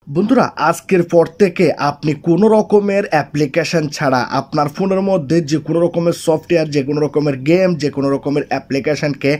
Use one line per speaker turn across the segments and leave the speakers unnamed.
বন্ধুরা আজকের পর থেকে আপনি কোনো রকমের অ্যাপ্লিকেশন ছাড়া আপনার ফোনের মধ্যে যে কোনো রকমের সফটওয়্যার, যে কোনো রকমের গেম, যে কোনো রকমের অ্যাপ্লিকেশনকে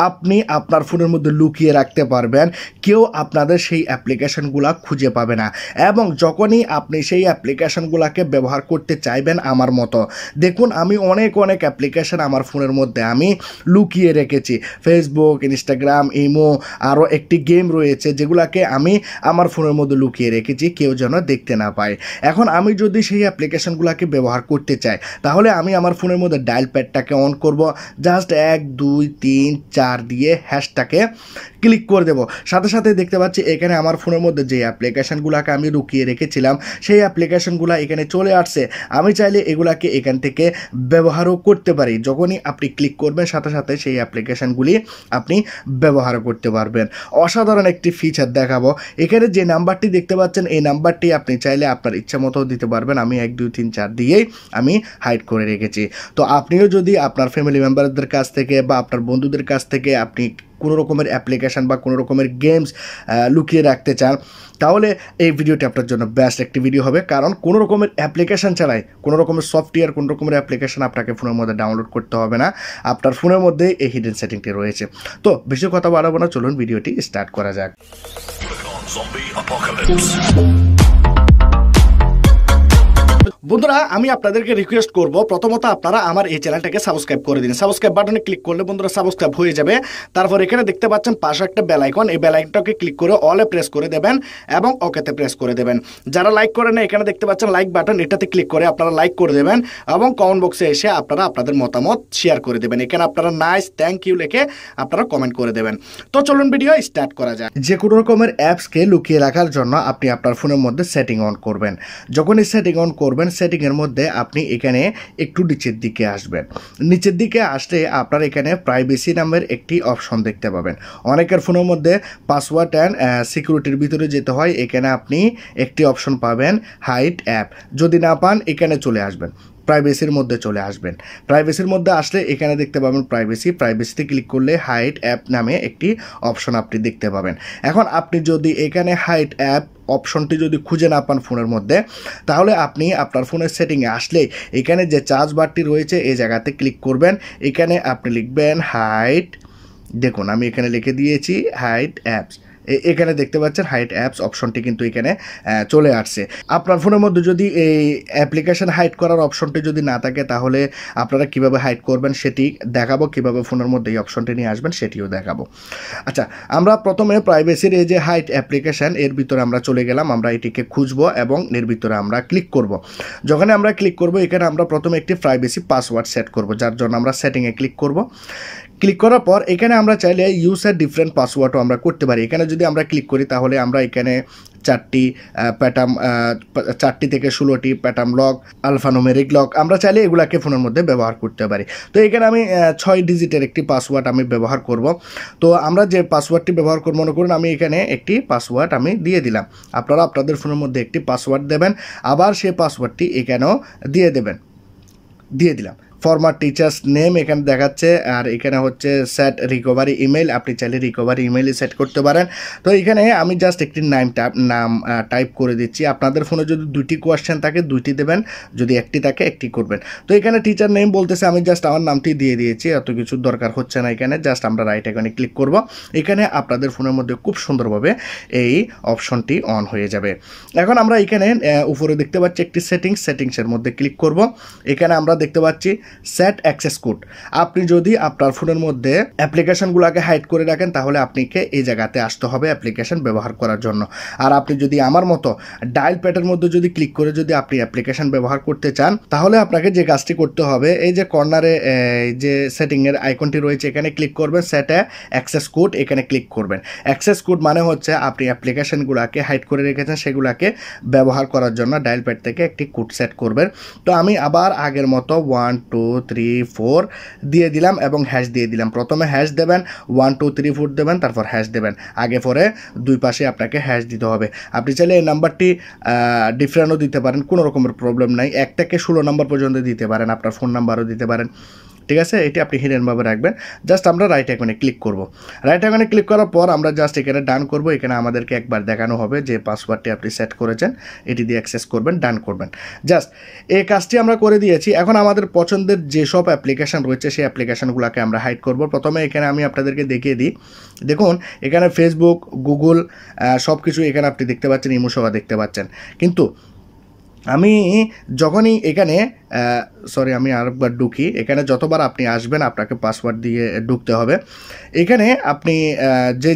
আপনি আপনার ফোনের মধ্যে লুকিয়ে রাখতে পারবেন। কেউ আপনাদের সেই অ্যাপ্লিকেশনগুলা খুঁজে পাবে না। এবং যখনই আপনি সেই অ্যাপ্লিকেশনগুলোকে ব্যবহার করতে চাইবেন আমার মতো, দেখুন আমি অনেক অ্যাপ্লিকেশন আমার ফোনের মধ্যে আমি লুকিয়ে রেখেছি। ফেসবুক, ইনস্টাগ্রাম, ইমো, আরও একটি গেম রয়েছে যেগুলোকে আমি আমার ফোনের মধ্যে লুকিয়ে রেখেছি, কেউ যেন দেখতে না পায়। এখন আমি যদি সেই অ্যাপ্লিকেশনগুলোকে ব্যবহার করতে চাই তাহলে আমি আমার ফোনের মধ্যে ডায়াল প্যাডটাকে অন করব, জাস্ট 1 2 3 4 দিয়ে হ্যাশটাকে ক্লিক করে দেব। সাথে সাথে দেখতে পাচ্ছি এখানে আমার ফোনের মধ্যে যে অ্যাপ্লিকেশনগুলোকে আমি লুকিয়ে রেখেছিলাম সেই অ্যাপ্লিকেশনগুলো এখানে চলে আসছে। আমি চাইলে এগুলাকে এখান থেকে ব্যবহারও করতে পারি। যখনই আপনি ক্লিক করবেন সাথে সাথে সেই অ্যাপ্লিকেশনগুলি আপনি ব্যবহার করতে পারবেন। অসাধারণ একটি ফিচার দেখাবো। এখানে যে নাম্বারটি দেখতে পাচ্ছেন এই নাম্বারটি আপনি চাইলে আপনার ইচ্ছা মতো দিতে পারবেন। আমি 1 2 3 4 দিয়েই আমি হাইড করে রেখেছি। তো আপনিও যদি আপনার ফ্যামিলি মেম্বারদের কাছ থেকে বা আপনার বন্ধুদের কাছ থেকে আপনি কোনো রকমের অ্যাপ্লিকেশন বা কোনো রকমের গেমস লুকিয়ে রাখতে চান তাহলে এই ভিডিওটি আপনার জন্য বেস্ট একটি ভিডিও হবে। কারণ কোনো রকমের অ্যাপ্লিকেশন ছাড়াই, কোনো রকমের সফটওয়্যার, কোনো রকমের অ্যাপ্লিকেশন আপনাকে ফোনের মধ্যে ডাউনলোড করতে হবে না। আপনার ফোনের মধ্যে এই হিডেন সেটিংটি রয়েছে। তো বেশি কথা বাড়াবো না, চলুন ভিডিওটি স্টার্ট করা যাক। বন্ধুরা আমি আপনাদেরকে রিকোয়েস্ট করব, প্রথমত আপনারা আমার এই চ্যানেলটাকে সাবস্ক্রাইব করে দিন। সাবস্ক্রাইব বাটনে ক্লিক করলে বন্ধুরা সাবস্ক্রাইব হয়ে যাবে। তারপর এখানে দেখতে পাচ্ছেন পাশে একটা বেল আইকন, এই বেল আইকনটাকে ক্লিক করে অলে প্রেস করে দেবেন এবং ওকেতে প্রেস করে দেবেন। যারা লাইক করেন এখানে দেখতে পাচ্ছেন লাইক বাটন, এটাতে ক্লিক করে আপনারা লাইক করে দেবেন এবং কমেন্ট বক্সে এসে আপনারা আপনাদের মতামত শেয়ার করে দেবেন। এখানে আপনারা নাইস, থ্যাংক ইউ লিখে আপনারা কমেন্ট করে দেবেন। তো চলুন ভিডিও স্টার্ট করা যাক। যে কোনো রকমের অ্যাপসকে লুকিয়ে রাখার জন্য আপনি আপনার ফোনের মধ্যে সেটিং অন করবেন। যখনই সেটিং অন করবেন সেটিংয়ের মধ্যে আপনি এখানে একটু নিচের দিকে আসবেন। নিচের দিকে আসলে আপনার এখানে প্রাইভেসি নামের একটি অপশন দেখতে পাবেন। অনেকের ফোনের মধ্যে পাসওয়ার্ড অ্যান্ড সিকিউরিটির ভিতরে যেতে হয়, এখানে আপনি একটি অপশন পাবেন হাইড অ্যাপ। যদি না পান এখানে চলে আসবেন, প্রাইভেসির মধ্যে চলে আসবেন। প্রাইভেসির মধ্যে আসলে এখানে দেখতে পাবেন প্রাইভেসিতে ক্লিক করলে হাইড অ্যাপ নামে একটি অপশন আপনি দেখতে পাবেন। এখন আপনি যদি এখানে হাইড অ্যাপ অপশনটি যদি খুঁজে না পান ফোনের মধ্যে তাহলে আপনি আপনার ফোনের সেটিংয়ে আসলে এখানে যে চার্জ বারটি রয়েছে এই জায়গাতে ক্লিক করবেন। এখানে আপনি লিখবেন হাইড, দেখুন আমি এখানে লিখে দিয়েছি হাইড অ্যাপস। এখানে দেখতে পাচ্ছেন হাইড অ্যাপস অপশনটি কিন্তু এখানে চলে আসছে। আপনার ফোনের মধ্যে যদি এই অ্যাপ্লিকেশন হাইড করার অপশনটি যদি না থাকে তাহলে আপনারা কিভাবে হাইড করবেন সেটি দেখাবো, কিভাবে ফোনের মধ্যে এই অপশনটি নিয়ে আসবেন সেটিও দেখাবো। আচ্ছা, আমরা প্রথমে প্রাইভেসির এই যে হাইড অ্যাপ্লিকেশন এর ভিতরে আমরা চলে গেলাম। আমরা এটিকে খুঁজবো এবং এর ভিতরে আমরা ক্লিক করব। যখন আমরা ক্লিক করব এখানে আমরা প্রথমে একটি প্রাইভেসি পাসওয়ার্ড সেট করব, যার জন্য আমরা সেটিংয়ে ক্লিক করব। ক্লিক করার পর এখানে আমরা চাইলে ইউজ এ ডিফারেন্ট পাসওয়ার্ডও আমরা করতে পারি। এখানে যদি আমরা ক্লিক করি তাহলে আমরা এখানে 4টি প্যাটার্ন, 4টি থেকে 16টি প্যাটার্ন লক, আলফানুমেরিক লক আমরা চাইলে এগুলাকে ফোনের মধ্যে ব্যবহার করতে পারি। তো এখানে আমি 6 ডিজিটের একটি পাসওয়ার্ড আমি ব্যবহার করব। তো আমরা যে পাসওয়ার্ডটি ব্যবহার করব, মনে করুন আমি এখানে একটি পাসওয়ার্ড আমি দিয়ে দিলাম। আপনারা আপনাদের ফোনের মধ্যে একটি পাসওয়ার্ড দেবেন, আবার সেই পাসওয়ার্ডটি এখানেও দিয়ে দিলাম। ফরমার টিচার্স নেম এখানে দেখাচ্ছে, আর এখানে হচ্ছে সেট রিকভারি ইমেল, আপনি চাইলে রিকভারি ইমেইলে সেট করতে পারেন। তো এখানে আমি জাস্ট একটি নাম টাইপ করে দিচ্ছি। আপনাদের ফোনে যদি 2টি কোয়েশ্চেন থাকে 2টি দেবেন, যদি একটি থাকে একটি করবেন। তো এখানে টিচার নেম বলতেছে, আমি জাস্ট আমার নামটি দিয়ে দিয়েছি, এত কিছু দরকার হচ্ছে না। এখানে জাস্ট আমরা রাইট আইকনে ক্লিক করব। এখানে আপনাদের ফোনের মধ্যে খুব সুন্দরভাবে এই অপশনটি অন হয়ে যাবে। এখন আমরা এখানে উপরে দেখতে পাচ্ছি একটি সেটিংসের মধ্যে ক্লিক করব। এখানে আমরা দেখতে পাচ্ছি সেট অ্যাক্সেস কোড। আপনি যদি আপনার ফোনের মধ্যে অ্যাপ্লিকেশনগুলোকে হাইড করে রাখেন তাহলে আপনাকে এই জায়গাতে আসতে হবে অ্যাপ্লিকেশন ব্যবহার করার জন্য। আর আপনি যদি আমার মতো ডায়াল প্যাডের মধ্যে যদি ক্লিক করে যদি আপনি অ্যাপ্লিকেশন ব্যবহার করতে চান তাহলে আপনাকে যে কাজটি করতে হবে, এই যে কর্নারে যে সেটিংয়ের আইকনটি রয়েছে এখানে ক্লিক করবেন, সেট অ্যাক্সেস কোড এখানে ক্লিক করবেন। অ্যাক্সেস কোড মানে হচ্ছে আপনি অ্যাপ্লিকেশনগুলোকে হাইড করে রেখেছেন সেগুলোকে ব্যবহার করার জন্য ডায়াল প্যাড থেকে একটি কোড সেট করবেন। তো আমি আবার আগের মতো 1 2 3 4 দিয়ে দিলাম এবং হ্যাশ দিয়ে দিলাম। প্রথমে হ্যাশ দেবেন, 1 2 3 4 দেবেন, তারপর হ্যাশ দেবেন। আগে পরে দুই পাশে আপনাকে হ্যাশ দিতে হবে। আপনি চাইলে এই নাম্বারটি ডিফারেন্টও দিতে পারেন, কোনো রকমের প্রবলেম নাই। 1 থেকে 16 নম্বর পর্যন্ত দিতে পারেন, আপনার ফোন নাম্বারও দিতে পারেন। ঠিক আছে, এটি আপনি হিডেনভাবে রাখবেন। জাস্ট আমরা রাইট আইকনে ক্লিক করব। রাইট আইকনে ক্লিক করার পর আমরা জাস্ট এখানে ডান করব। এখানে আমাদেরকে একবার দেখানো হবে যে পাসওয়ার্ডটি আপনি সেট করেছেন, এটি দিয়ে অ্যাক্সেস করবেন, ডান করবেন। জাস্ট এই কাজটি আমরা করে দিয়েছি। এখন আমাদের পছন্দের যেসব অ্যাপ্লিকেশান রয়েছে সেই অ্যাপ্লিকেশানগুলোকে আমরা হাইড করব। প্রথমে এখানে আমি আপনাদেরকে দেখিয়ে দিই। দেখুন এখানে ফেসবুক, গুগল সব কিছু এখানে আপনি দেখতে পাচ্ছেন, ইমো সহ দেখতে পাচ্ছেন। কিন্তু আমি যখনই এখানে আমি আরেকবার ঢুকি। এখানে যতবার আপনি আসবেন আপনাকে পাসওয়ার্ড দিয়ে ঢুকতে হবে। এখানে আপনি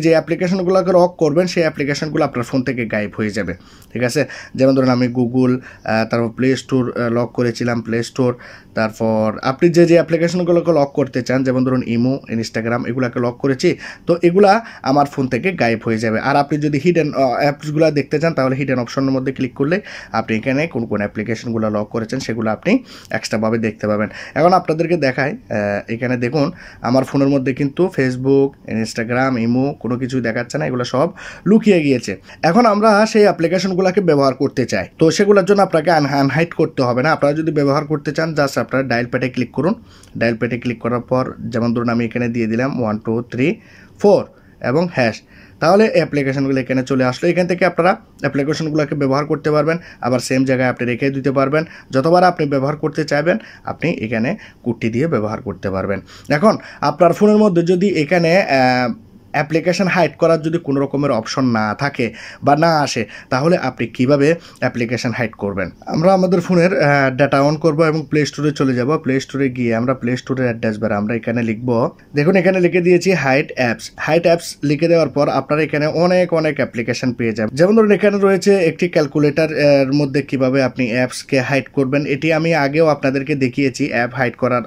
যে অ্যাপ্লিকেশনগুলোকে লক করবেন সেই অ্যাপ্লিকেশনগুলো আপনার ফোন থেকে গায়েব হয়ে যাবে। ঠিক আছে, যেমন ধরুন আমি গুগল, তারপর প্লে স্টোর লক করেছিলাম, প্লে স্টোর। তারপর আপনি যে অ্যাপ্লিকেশনগুলোকে লক করতে চান, যেমন ধরুন ইমো, ইনস্টাগ্রাম, এগুলোকে লক করেছি, তো এগুলা আমার ফোন থেকে গায়েব হয়ে যাবে। আর আপনি যদি হিডেন অ্যাপসগুলো দেখতে চান তাহলে হিডেন অপশনের মধ্যে ক্লিক করলে আপনি এখানে কোন অ্যাপ্লিকেশনগুলো লক করেছেন সেগুলো আপনি এক্সট্রাভাবে দেখতে পাবেন। এখন আপনাদেরকে দেখাই, এখানে দেখুন আমার ফোনের মধ্যে কিন্তু ফেসবুক, ইনস্টাগ্রাম, ইমো কোনো কিছু দেখাচ্ছে না, এগুলো সব লুকিয়ে গিয়েছে। এখন আমরা সেই অ্যাপ্লিকেশনগুলোকে ব্যবহার করতে চাই, তো সেগুলোর জন্য আপনাকে আনহাইড করতে হবে না। আপনারা যদি ব্যবহার করতে চান জাস্ট আপনারা ডায়াল প্যাডে ক্লিক করুন। ডায়াল প্যাডে ক্লিক করার পর যেমন ধরুন আমি এখানে দিয়ে দিলাম 1 2 3 4 এবং হ্যাশ, তাহলে অ্যাপ্লিকেশনগুলো এখানে চলে আসলো। এখান থেকে আপনারা অ্যাপ্লিকেশনগুলোকে ব্যবহার করতে পারবেন, আবার সেম জায়গায় আপনি রেখে দিতে পারবেন। যতবার আপনি ব্যবহার করতে চাইবেন আপনি এখানে কুট্টি দিয়ে ব্যবহার করতে পারবেন। এখন আপনার ফোনের মধ্যে যদি এখানে অ্যাপ্লিকেশান হাইড করার যদি কোনো রকমের অপশন না থাকে বা না আসে, তাহলে আপনি কিভাবে অ্যাপ্লিকেশান হাইড করবেন? আমরা আমাদের ফোনের ডাটা অন করব এবং প্লে স্টোরে চলে যাব। প্লে স্টোরে গিয়ে আমরা প্লে স্টোরের অ্যাড্রেস বার আমরা এখানে লিখব। দেখুন এখানে লিখে দিয়েছি হাইড অ্যাপস। হাইড অ্যাপস লিখে দেওয়ার পর আপনারা এখানে অনেক অ্যাপ্লিকেশান পেয়ে যাবেন। যেমন ধরুন এখানে রয়েছে একটি ক্যালকুলেটর, এর মধ্যে কিভাবে আপনি অ্যাপসকে হাইড করবেন এটি আমি আগেও আপনাদেরকে দেখিয়েছি। অ্যাপ হাইড করার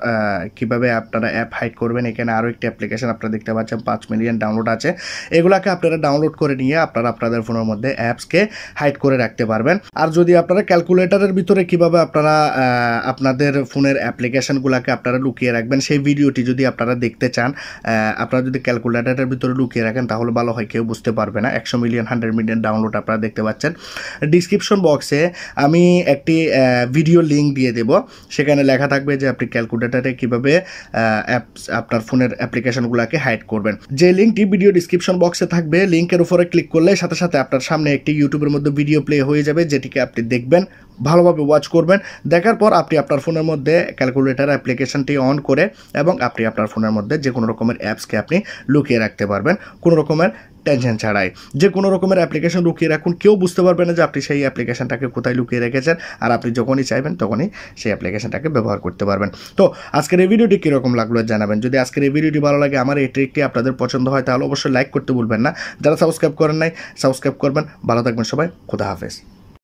কিভাবে আপনারা অ্যাপ হাইড করবেন। এখানে আরও একটি অ্যাপ্লিকেশান আপনারা দেখতে পাচ্ছেন 5 মিলিয়ন ডাউনলোড আছে, এগুলাকে আপনারা ডাউনলোড করে নিয়ে আপনারা আপনাদের ফোনের মধ্যে অ্যাপসকে হাইড করে রাখতে পারবেন। আর যদি আপনারা ক্যালকুলেটরের ভিতরে কিভাবে আপনারা আপনাদের ফোনের অ্যাপ্লিকেশনগুলোকে আপনারা লুকিয়ে রাখবেন সেই ভিডিওটি যদি আপনারা দেখতে চান, আপনারা যদি ক্যালকুলেটরের ভিতরে লুকিয়ে রাখেন তাহলে ভালো হয়, কেউ বুঝতে পারবে না। 100 মিলিয়ন 100 মিলিয়ন ডাউনলোড আপনারা দেখতে পাচ্ছেন। ডিসক্রিপশন বক্সে আমি একটি ভিডিও লিঙ্ক দিয়ে দেব, সেখানে লেখা থাকবে যে আপনি ক্যালকুলেটরে কিভাবে অ্যাপস আপনার ফোনের অ্যাপ্লিকেশনগুলোকে হাইড করবেন। যে লিঙ্কটি ভিডিও ডিসক্রিপশন বক্সে থাকবে, লিঙ্কের উপরে ক্লিক করলে সাথে সাথে আপনার সামনে একটি ইউটিউবের মধ্যে ভিডিও প্লে হয়ে যাবে, যেটিকে আপনি দেখবেন, ভালোভাবে ওয়াচ করবেন। দেখার পর আপনি আপনার ফোনের মধ্যে ক্যালকুলেটর অ্যাপ্লিকেশনটি অন করে এবং আপনি আপনার ফোনের মধ্যে যে কোনো রকমের অ্যাপসকে আপনি লুকিয়ে রাখতে পারবেন কোনো রকমের টেনশন ছাড়াই। যে কোনো রকমের অ্যাপ্লিকেশন লুকিয়ে রাখুন, কেউ বুঝতে পারবে না যে আপনি সেই অ্যাপ্লিকেশনটাকে কোথায় লুকিয়ে রেখেছেন, আর আপনি যখনই চাইবেন তখনই সেই অ্যাপ্লিকেশনটাকে ব্যবহার করতে পারবেন। তো আজকের এই ভিডিওটি কীরকম লাগলো জানাবেন। যদি আজকের এই ভিডিওটি ভালো লাগে, আমার এই ট্রিকটি আপনাদের পছন্দ হয়, তাহলে অবশ্যই লাইক করতে ভুলবেন না। যারা সাবস্ক্রাইব করেন নাই সাবস্ক্রাইব করবেন। ভালো থাকবেন সবাই, খোদা হাফেজ।